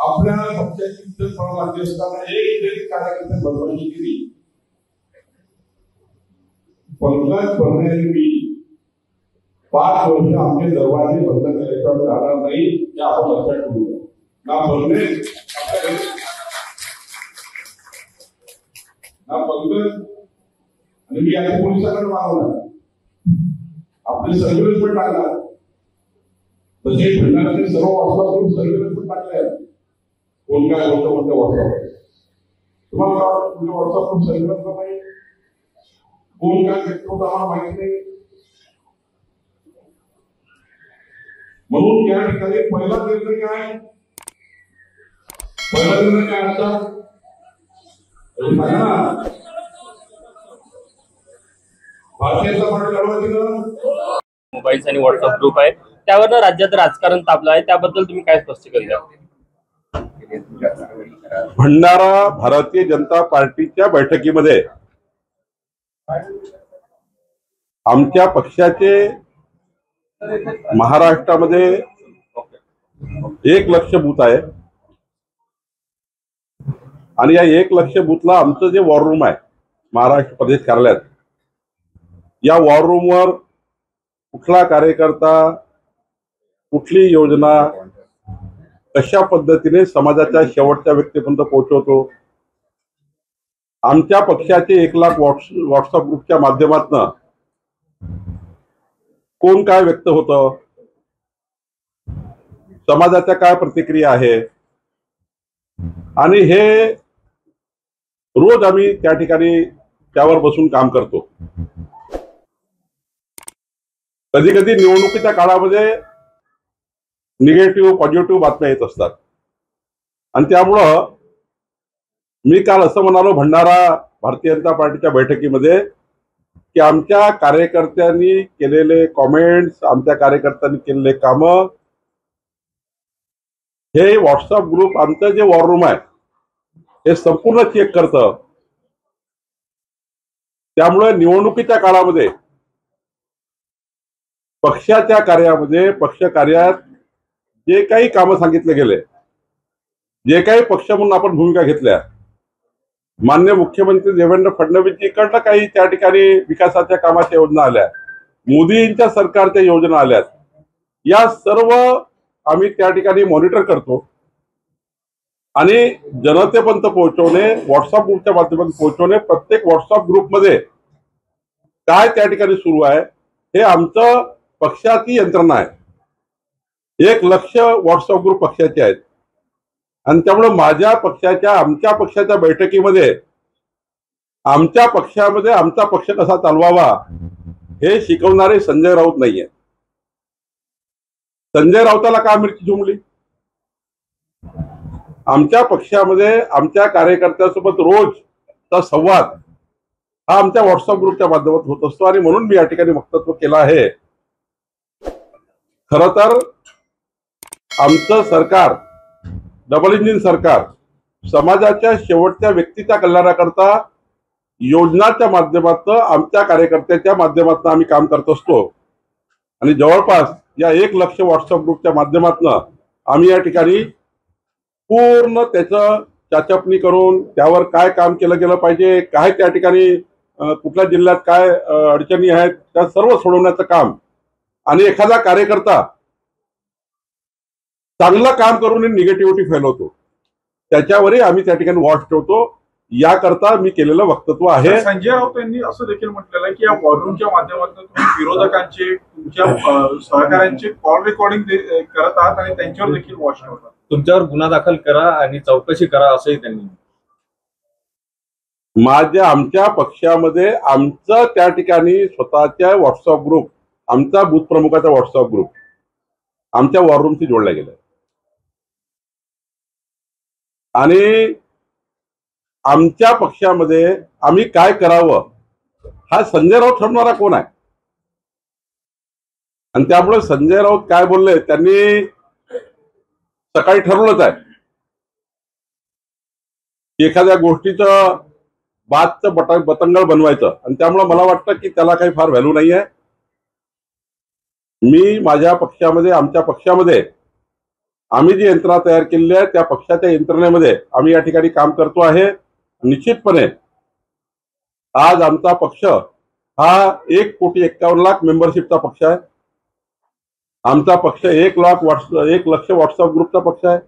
आपल्या पक्षाची इज्जत लागली असताना एक जरी कार्यकर्ते बदनामी केली, पंकज भरणे 5 वर्ष आमचे दरवाजे बंद केल्याशिवाय राहणार नाही, हे आपण लक्षात ठेवूया. ना भरणे ना पंकज आणि मी आता पोलिसांकडे मागवणार, आपले सर्व्हिलन्स पण टाकणार, तसे फिरणारे सर्व व्हॉट्सअप ग्रुप सर्व्हिलन्स पण टाकले आहेत. कोण काय होतं म्हणतं व्हॉट्सअप, तुम्हाला व्हॉट्सअप ग्रुप सर्व्हिलन्स नाही, कोण काय करतो आम्हाला माहिती नाही. म्हणून या ठिकाणी पहिला निर्णय काय असतात भारतीय जनता पार्टी लढवायची. मोबाईल्स आणि व्हॉट्सअप ग्रुप आहे, त्यावर राज्यात राजकारण तापलं आहे, त्याबद्दल तुम्ही काय स्पष्टीकरण द्या. भंडारा भारतीय जनता पार्टीच्या बैठकीमध्ये आमच्या पक्षाचे महाराष्ट्रामध्ये 1 लाख बूथ आहे आणि या 1 लाख बूथला आमचं जे वॉर रूम आहे महाराष्ट्र प्रदेश कार्यालयात, या वॉर रूमवर कुठला कार्यकर्ता कुठली योजना कशा पद्धतीने समाजाच्या शेवटच्या व्यक्तीपर्यंत पोहोचवतो, आमच्या पक्षाचे 1 लाख व्हॉट्सअप ग्रुपच्या माध्यमातून कोण काय व्यक्त होतं, समाजाच्या काय प्रतिक्रिया आहे, आणि हे रोज आम्ही त्या ठिकाणी त्यावर बसून काम करतो. कधी कधी निवडणुकीच्या काळामध्ये निगेटिव्ह पॉझिटिव्ह बातम्या येत असतात आणि त्यामुळं मी काल असं म्हणालो भंडारा भारतीय जनता पार्टीच्या बैठकीमध्ये की आमच्या कार्यकर्त्यांनी केलेले कॉमेंट्स, आमच्या कार्यकर्त्यांनी केलेले कामं, हे व्हॉट्सअप ग्रुप आमचं जे वॉर रूम आहे हे संपूर्ण चेक करतं. त्यामुळे निवडणुकीच्या काळामध्ये पक्षाच्या कार्यामध्ये, पक्ष कार्यात जे काही कामं सांगितले गेले, जे काही पक्ष म्हणून आपण भूमिका घेतल्या, माननीय मुख्यमंत्री देवेंद्र फडणवीसजीकडनं काही त्या ठिकाणी विकासाच्या कामाच्या योजना आल्या, मोदींच्या सरकारच्या योजना आल्यात, या सर्व आम्ही त्या ठिकाणी मॉनिटर करतो आणि जनतेपर्यंत पोहोचवणे, व्हॉट्सअप ग्रुपच्या माध्यमातून पोहोचवणे, प्रत्येक व्हॉट्सअप ग्रुपमध्ये काय त्या ठिकाणी सुरू आहे हे आमचं पक्षाची यंत्रणा आहे. 1 लाख व्हॉट्सअप ग्रुप पक्षाचे आहेत आणि त्यामुळे माझ्या पक्षाच्या, आमच्या पक्षाच्या बैठकीमध्ये आमच्या पक्षामध्ये आमचा पक्ष कसा चालवावा हे शिकवणारे संजय राऊत नाहीये. संजय राऊताला का मिरची झुमली? आमच्या पक्षामध्ये आमच्या कार्यकर्त्यांसोबत रोजचा संवाद हा आमच्या व्हॉट्सअप ग्रुपच्या माध्यमातून होत असतो आणि म्हणून मी या ठिकाणी वक्तव्य केलं आहे. खरं तर आमचं सरकार डबल इंजिन सरकार समाजाच्या शेवटच्या व्यक्तीच्या कल्याणाकरता योजनाच्या माध्यमातून आमच्या कार्यकर्त्याच्या माध्यमातून आम्ही काम करत असतो आणि जवळपास या 1 लाख व्हॉट्सअप ग्रुपच्या माध्यमातून आम्ही या ठिकाणी पूर्ण त्याचं चाचपणी करून त्यावर काय काम केलं गेलं पाहिजे, काय त्या ठिकाणी कुठल्या जिल्ह्यात काय अडचणी आहेत त्या सर्व सोडवण्याचं काम, आणि एखादा कार्यकर्ता चांगलं काम करून निगेटिव्हिटी फैलवतो त्याच्यावरही आम्ही त्या ठिकाणी वॉच ठेवतो. याकरता मी केलेलं वक्तव्य आहे. संजय राऊत यांनी असं देखील म्हटलेलं आहे की या वॉल्यूमच्या माध्यमातून तुम्ही विरोधकांचे, तुमच्या सहकाऱ्यांचे कॉल रेकॉर्डिंग करत आहात आणि त्यांच्यावर देखील वॉच ठेवतात. तुमच्यावर गुन्हा दाखल करा आणि चौकशी करा असंही त्यांनी. आमच्या पक्षामध्ये आमचं त्या ठिकाणी स्वतःच्या व्हॉट्सअप ग्रुप, आमचा बूथ प्रमुखाचा व्हॉट्सअप ग्रुप आमच्या वॉर रूमशी जोडला गेला आणि आमच्या पक्षामध्ये आम्ही काय करावं हा संजय राऊत ठरवणारा कोण आहे. आणि त्यामुळे संजय राऊत काय बोलले त्यांनी सकाळी ठरवलंच आहे की एखाद्या गोष्टीचं बातचं बतंगड बनवायचं, आणि त्यामुळे मला वाटतं की त्याला काही फार व्हॅल्यू नाही आहे. मी माझ्या पक्षामध्ये, आमच्या पक्षामध्ये आम्ही जी यंत्रणा तयार केलेली आहे त्या पक्षाच्या यंत्रणेमध्ये आम्ही या ठिकाणी काम करतो आहे. निश्चितपणे आज आमचा पक्ष हा 1,51,00,000 मेंबरशिपचा पक्ष आहे. आमचा पक्ष 1,00,000 व्हॉट्सअप ग्रुपचा पक्ष आहे.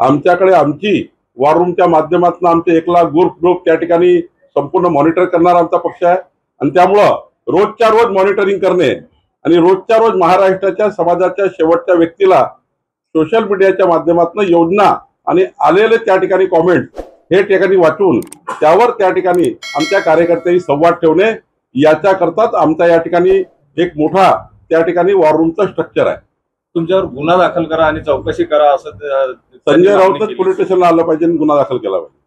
आमच्याकडे आमची वॉर रूमच्या माध्यमातून आमचे 1,00,000 ग्रुप त्या ठिकाणी संपूर्ण मॉनिटर करणारा आमचा पक्ष आहे. आणि त्यामुळं रोजच्या रोज मॉनिटरिंग करणे आणि रोजच्या रोज महाराष्ट्राच्या समाजाच्या शेवटच्या व्यक्तीला सोशल मीडियाच्या माध्यमातून योजना आणि आलेले त्या ठिकाणी कॉमेंट हे ठिकाणी वाचून त्यावर त्या ठिकाणी आमच्या कार्यकर्त्यांनी संवाद ठेवणे याच्याकरताच आमचा या ठिकाणी एक मोठा त्या ठिकाणी वॉर रूमचं स्ट्रक्चर आहे. तुमच्यावर गुन्हा दाखल करा आणि चौकशी करा असं संजय राऊतच पोलीस स्टेशनला आलं पाहिजे आणि गुन्हा दाखल केला पाहिजे.